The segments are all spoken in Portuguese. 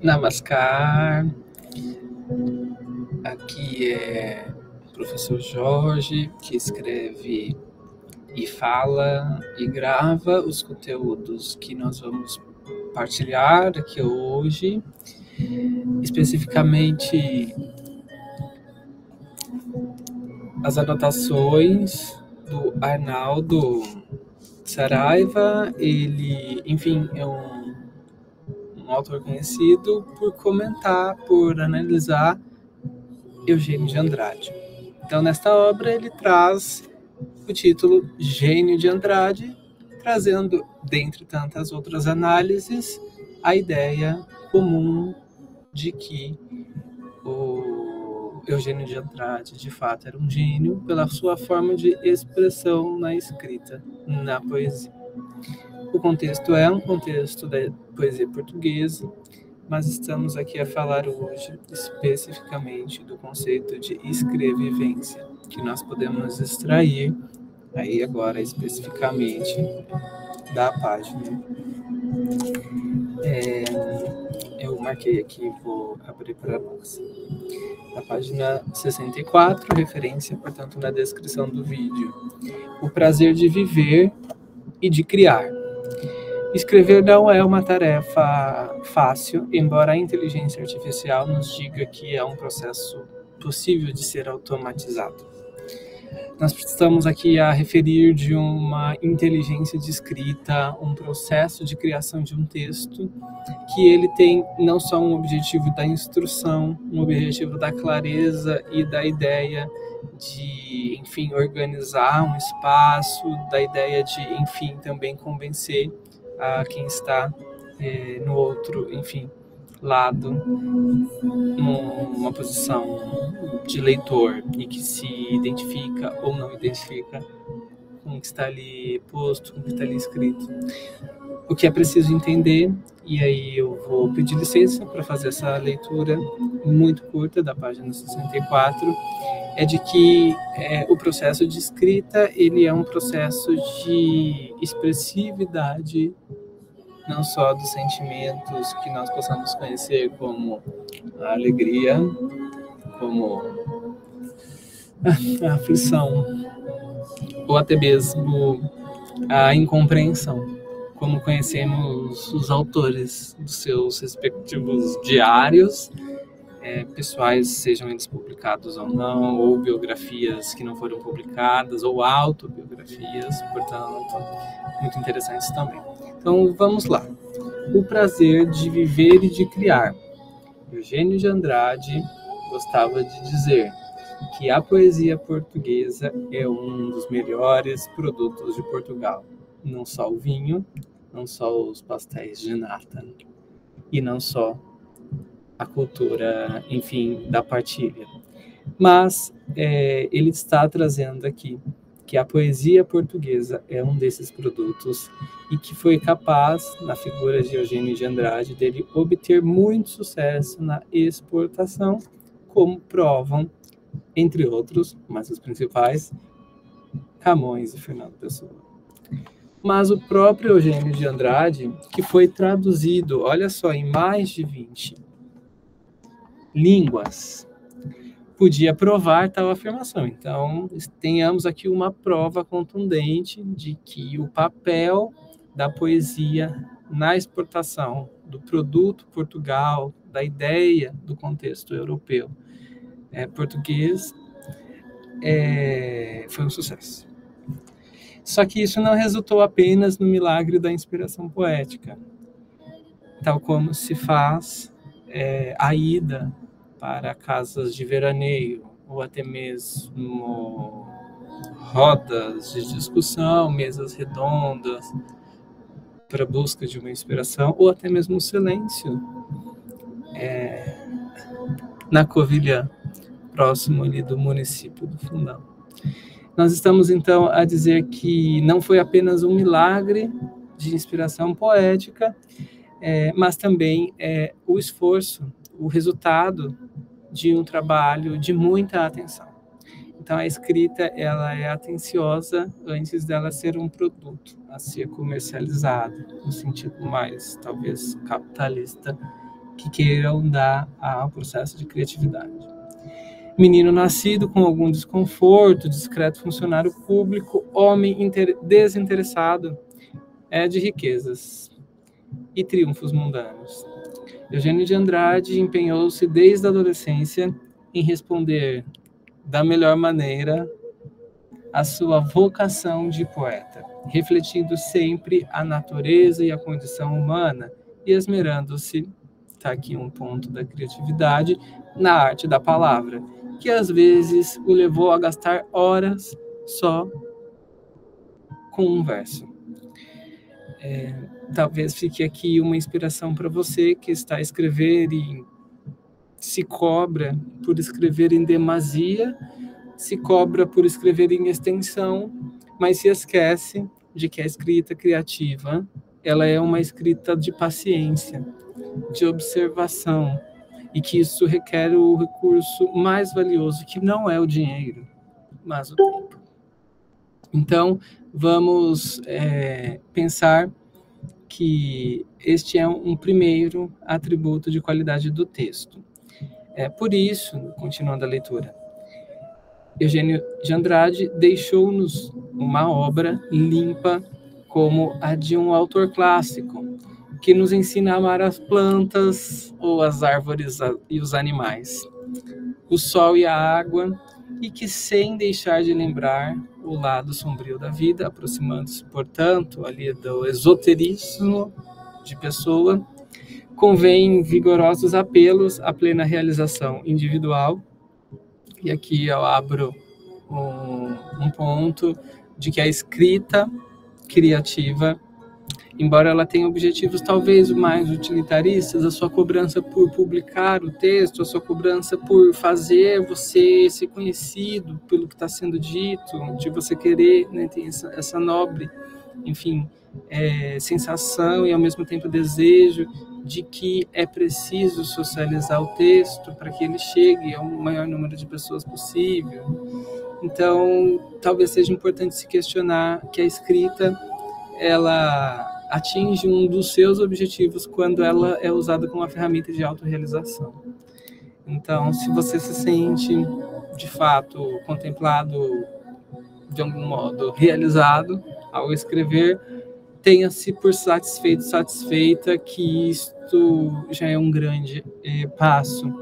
Namaskar, aqui é o professor Jorge, que escreve e fala e grava os conteúdos que nós vamos partilhar aqui hoje, especificamente as anotações do Arnaldo Saraiva. Ele, enfim, é um autor conhecido por comentar, por analisar Eugênio de Andrade. Então, nesta obra, ele traz o título Gênio de Andrade, trazendo, dentre tantas outras análises, a ideia comum de que o Eugênio de Andrade, de fato, era um gênio pela sua forma de expressão na escrita, na poesia. O contexto é um contexto da poesia portuguesa, mas estamos aqui a falar hoje especificamente do conceito de escrevivência, que nós podemos extrair aí agora especificamente da página. Eu marquei aqui, vou abrir para nós. A página 64, referência, portanto, na descrição do vídeo. O prazer de viver e de criar. Escrever não é uma tarefa fácil, embora a inteligência artificial nos diga que é um processo possível de ser automatizado. Nós estamos aqui a referir de uma inteligência de escrita, um processo de criação de um texto, que ele tem não só um objetivo da instrução, um objetivo da clareza e da ideia de, enfim, organizar um espaço, da ideia de, enfim, também convencer a quem está no outro, enfim, lado, numa posição de leitor e que se identifica ou não identifica com o que está ali posto, com o que está ali escrito. O que é preciso entender, e aí eu vou pedir licença para fazer essa leitura muito curta da página 64, é de que o processo de escrita ele é um processo de expressividade, não só dos sentimentos que nós possamos conhecer como a alegria, como a aflição, ou até mesmo a incompreensão, como conhecemos os autores dos seus respectivos diários, pessoais, sejam eles publicados ou não, ou biografias que não foram publicadas, ou autobiografias, portanto, muito interessantes também. Então, vamos lá. O prazer de viver e de criar. Eugênio de Andrade gostava de dizer que a poesia portuguesa é um dos melhores produtos de Portugal. Não só o vinho, não só os pastéis de nata, e não só a cultura, enfim, da partilha. Mas ele está trazendo aqui que a poesia portuguesa é um desses produtos e que foi capaz, na figura de Eugênio de Andrade, dele obter muito sucesso na exportação, como provam, entre outros, mas os principais, Camões e Fernando Pessoa. Mas o próprio Eugênio de Andrade, que foi traduzido, olha só, em mais de 20 línguas, podia provar tal afirmação. Então, tenhamos aqui uma prova contundente de que o papel da poesia na exportação do produto Portugal, da ideia do contexto europeu português, foi um sucesso. Só que isso não resultou apenas no milagre da inspiração poética, tal como se faz a ida para casas de veraneio, ou até mesmo rodas de discussão, mesas redondas, para busca de uma inspiração, ou até mesmo o silêncio na Covilhã, próximo ali do município do Fundão. Nós estamos, então, a dizer que não foi apenas um milagre de inspiração poética, mas também o esforço, o resultado de um trabalho de muita atenção. Então, a escrita ela é atenciosa antes dela ser um produto a ser comercializado, no sentido mais, talvez, capitalista que queiram dar ao processo de criatividade. Menino nascido com algum desconforto, discreto funcionário público, homem desinteressado de riquezas e triunfos mundanos. Eugênio de Andrade empenhou-se desde a adolescência em responder da melhor maneira a sua vocação de poeta, refletindo sempre a natureza e a condição humana e esmerando-se, está aqui um ponto da criatividade, na arte da palavra, que às vezes o levou a gastar horas só com um verso. Talvez fique aqui uma inspiração para você que está a escrever e se cobra por escrever em demasia, se cobra por escrever em extensão, mas se esquece de que a escrita criativa, ela é uma escrita de paciência, de observação, e que isso requer o recurso mais valioso, que não é o dinheiro, mas o tempo. Então, vamos pensar que este é um primeiro atributo de qualidade do texto. Por isso, continuando a leitura, Eugênio de Andrade deixou-nos uma obra limpa como a de um autor clássico, que nos ensina a amar as plantas ou as árvores e os animais, o sol e a água, e que sem deixar de lembrar o lado sombrio da vida, aproximando-se, portanto, ali do esoterismo de Pessoa, convém vigorosos apelos à plena realização individual. E aqui eu abro um ponto de que a escrita criativa, embora ela tenha objetivos talvez mais utilitaristas, a sua cobrança por publicar o texto, a sua cobrança por fazer você ser conhecido pelo que está sendo dito, de você querer, né, ter essa nobre, enfim, sensação e ao mesmo tempo desejo de que é preciso socializar o texto para que ele chegue ao maior número de pessoas possível. Então, talvez seja importante se questionar que a escrita, ela atinge um dos seus objetivos quando ela é usada como uma ferramenta de autorrealização. Então, se você se sente, de fato, contemplado, de algum modo, realizado ao escrever, tenha-se por satisfeito, satisfeita que isto já é um grande passo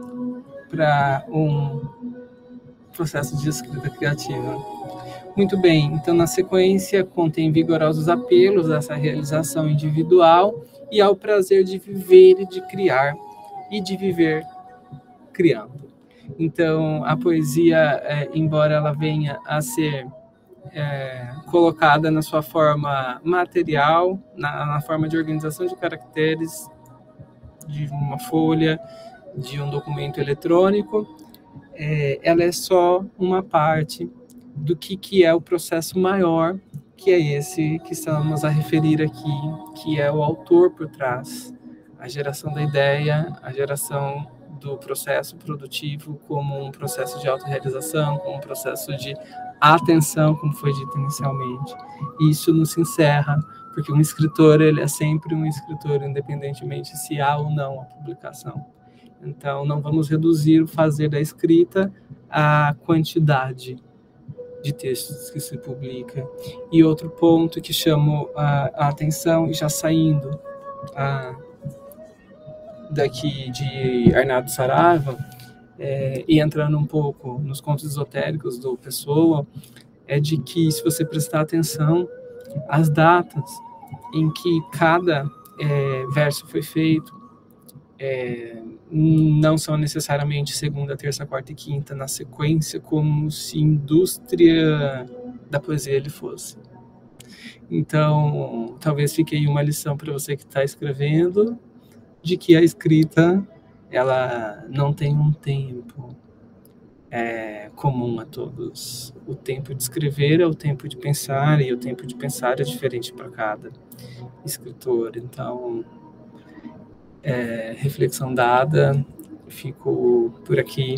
para um processo de escrita criativa. Muito bem, então na sequência contém vigorosos apelos a essa realização individual e ao prazer de viver e de criar e de viver criando. Então a poesia, embora ela venha a ser colocada na sua forma material, na forma de organização de caracteres, de uma folha, de um documento eletrônico, ela é só uma parte do que é o processo maior, que é esse que estamos a referir aqui, que é o autor por trás, a geração da ideia, a geração do processo produtivo como um processo de autorrealização, como um processo de atenção, como foi dito inicialmente. E isso não se encerra, porque um escritor, ele é sempre um escritor, independentemente se há ou não a publicação. Então, não vamos reduzir o fazer da escrita à quantidade de textos que se publica. E outro ponto que chamo a atenção, e já saindo daqui de Arnaldo Saraiva, e entrando um pouco nos contos esotéricos do Pessoa, é de que, se você prestar atenção, as datas em que cada verso foi feito não são necessariamente segunda, terça, quarta e quinta na sequência, como se indústria da poesia ele fosse. Então, talvez fique aí uma lição para você que está escrevendo, de que a escrita, ela não tem um tempo comum a todos. O tempo de escrever é o tempo de pensar, e o tempo de pensar é diferente para cada escritor. Então, reflexão dada, fico por aqui.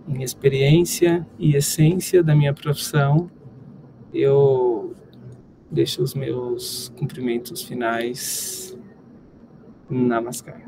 Em experiência e essência da minha profissão, eu deixo os meus cumprimentos finais. Namaskar.